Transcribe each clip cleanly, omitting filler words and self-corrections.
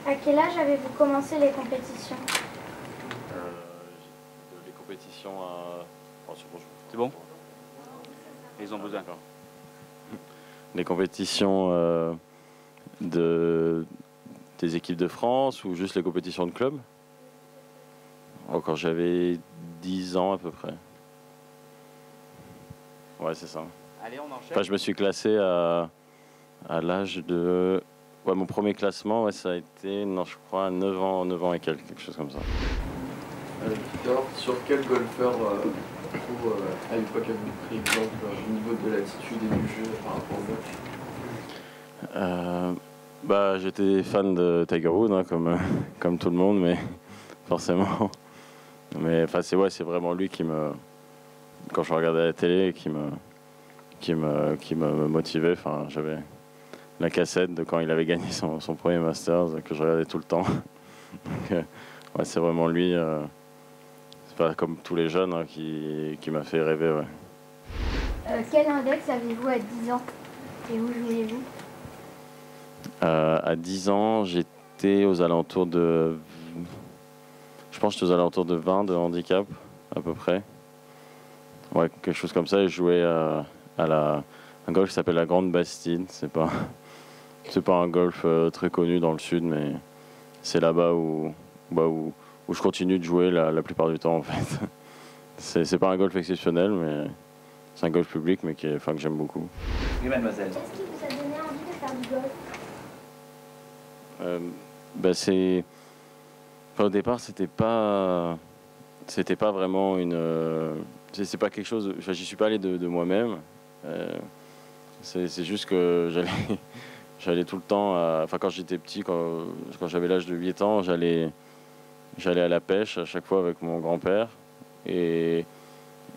À quel âge avez-vous commencé les compétitions? Les compétitions à... Oh, C'est bon? Ils ont besoin encore. Les compétitions des équipes de France ou juste les compétitions de club? Oh, quand j'avais 10 ans à peu près. Ouais, c'est ça. Allez, on enchaîne. Enfin, je me suis classé à l'âge de... Ouais, mon premier classement, ouais, ça a été, non, je crois, 9 ans et quelques, quelque chose comme ça. Victor, sur quel golfeur à l'époque avez-vous pris exemple au niveau de l'attitude et du jeu par rapport au match? Bah, j'étais fan de Tiger Woods, hein, comme tout le monde, mais forcément. Mais enfin, c'est vraiment lui qui me, quand je regardais la télé, qui me motivait. Enfin, j'avais la cassette de quand il avait gagné son premier Masters que je regardais tout le temps. Donc, ouais, c'est vraiment lui. C'est pas comme tous les jeunes, hein, qui m'a fait rêver. Ouais. Quel index avez-vous à 10 ans et où jouiez-vous? À 10 ans, j'étais aux alentours de... Je pense que j'étais aux alentours de 20 de handicap, à peu près. Ouais, quelque chose comme ça. Et je jouais à un golf qui s'appelle la Grande Bastide. C'est pas un golf très connu dans le sud, mais c'est là-bas où je continue de jouer la plupart du temps, en fait. C'est pas un golf exceptionnel, mais c'est un golf public, mais que j'aime beaucoup. Oui, mademoiselle. Qu'est-ce qui vous a donné envie de faire du golf? Au départ, c'était pas vraiment une... c'est pas quelque chose... Enfin, j'y suis pas allé de moi-même. C'est juste que j'allais tout le temps... Enfin, quand j'étais petit, quand j'avais l'âge de 8 ans, j'allais à la pêche à chaque fois avec mon grand-père. Et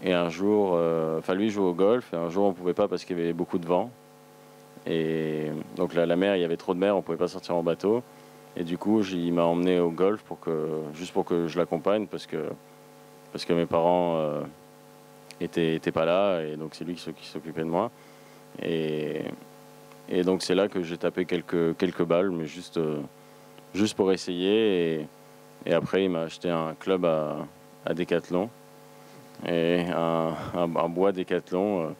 un jour... Enfin, lui jouait au golf. Et un jour, on pouvait pas parce qu'il y avait beaucoup de vent. Et donc la mer, il y avait trop de mer, on pouvait pas sortir en bateau. Et du coup, il m'a emmené au golf juste pour que je l'accompagne parce que mes parents étaient pas là, et donc c'est lui qui s'occupait de moi. Et donc c'est là que j'ai tapé quelques balles, mais juste pour essayer. Et après, il m'a acheté un club à Decathlon et un bois Decathlon.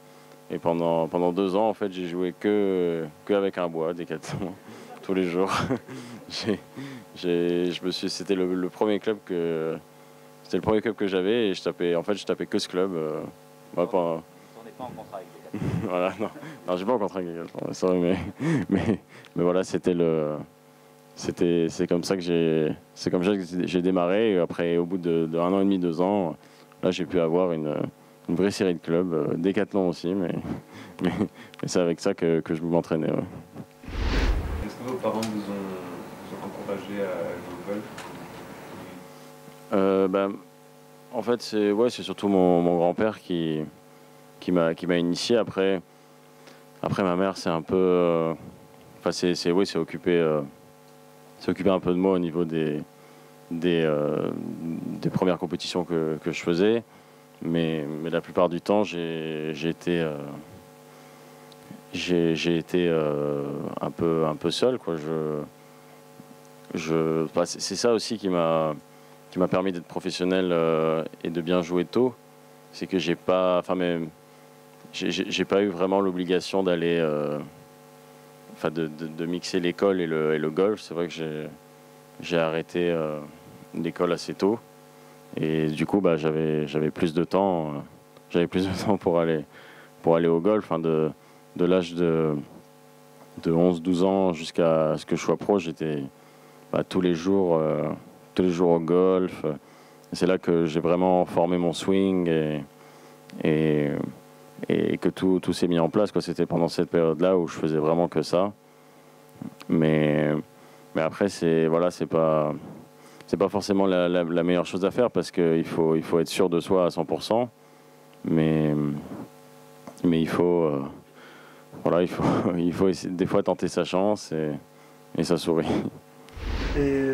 Et pendant 2 ans, en fait, j'ai joué que avec un bois Decathlon tous les jours. C'était le premier club que j'avais, et je tapais que ce club. On n'est pas en contrat avec Decathlon. Voilà, non, j'ai pas en contrat avec Decathlon, sorry, mais voilà, c'est comme ça que j'ai démarré. Et après, au bout de 1 an et demi, 2 ans, là, j'ai pu avoir une vraie série de clubs, Decathlon aussi, mais c'est avec ça que je m'entraînais. Ouais. Est-ce que vos parents vous ont encouragé à jouer au golf? En fait, c'est surtout mon grand-père qui m'a initié. Après, ma mère, c'est un peu... Enfin, c'est occupé un peu de moi au niveau des premières compétitions que je faisais. Mais la plupart du temps, j'ai été un peu seul, quoi. C'est ça aussi qui m'a permis d'être professionnel et de bien jouer tôt. C'est que j'ai pas eu vraiment l'obligation d'aller, de mixer l'école et le golf. C'est vrai que j'ai arrêté l'école assez tôt. Et du coup, j'avais plus de temps. Pour aller au golf. Hein, de l'âge de 11-12 ans jusqu'à ce que je sois pro, j'étais tous les jours au golf. C'est là que j'ai vraiment formé mon swing et que tout s'est mis en place, quoi. C'était pendant cette période-là où je faisais vraiment que ça. Mais après, c'est pas forcément la meilleure chose à faire parce qu'il faut être sûr de soi à 100%. Mais il faut essayer, des fois, tenter sa chance et ça sourit. Et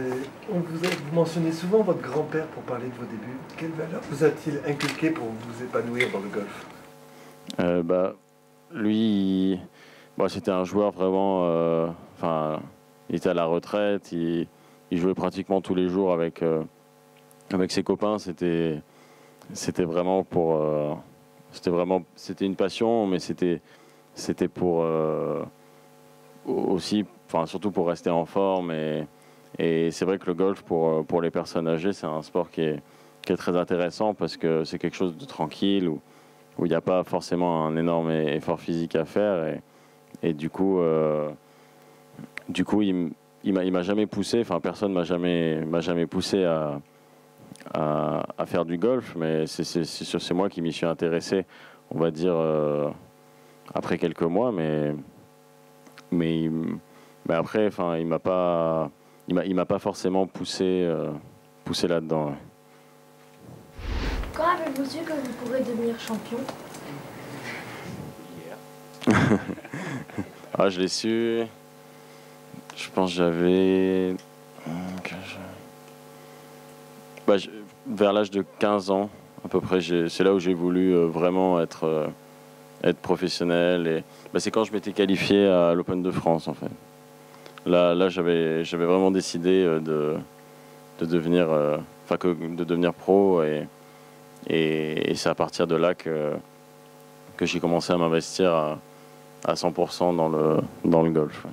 vous mentionnez souvent votre grand-père pour parler de vos débuts. Quelle valeur vous a-t-il inculqué pour vous épanouir dans le golf? Lui, c'était un joueur vraiment... il était à la retraite, il il jouait pratiquement tous les jours avec ses copains. C'était vraiment pour c'était une passion, mais c'était pour aussi, enfin surtout pour rester en forme. Et c'est vrai que le golf pour les personnes âgées, c'est un sport qui est très intéressant parce que c'est quelque chose de tranquille où il n'y a pas forcément un énorme effort physique à faire. Et du coup, il m'a jamais poussé, enfin personne m'a jamais poussé à faire du golf, mais c'est moi qui m'y suis intéressé, on va dire, après quelques mois, mais après, enfin, il m'a pas forcément poussé là-dedans. Ouais. Quand avez-vous su que vous pourrez devenir champion? Ah, je l'ai su, je pense que j'avais... vers l'âge de 15 ans, à peu près, c'est là où j'ai voulu vraiment être professionnel. Et c'est quand je m'étais qualifié à l'Open de France, en fait. Là j'avais vraiment décidé de devenir pro. Et c'est à partir de là que j'ai commencé à m'investir à 100% dans le golf. Ouais.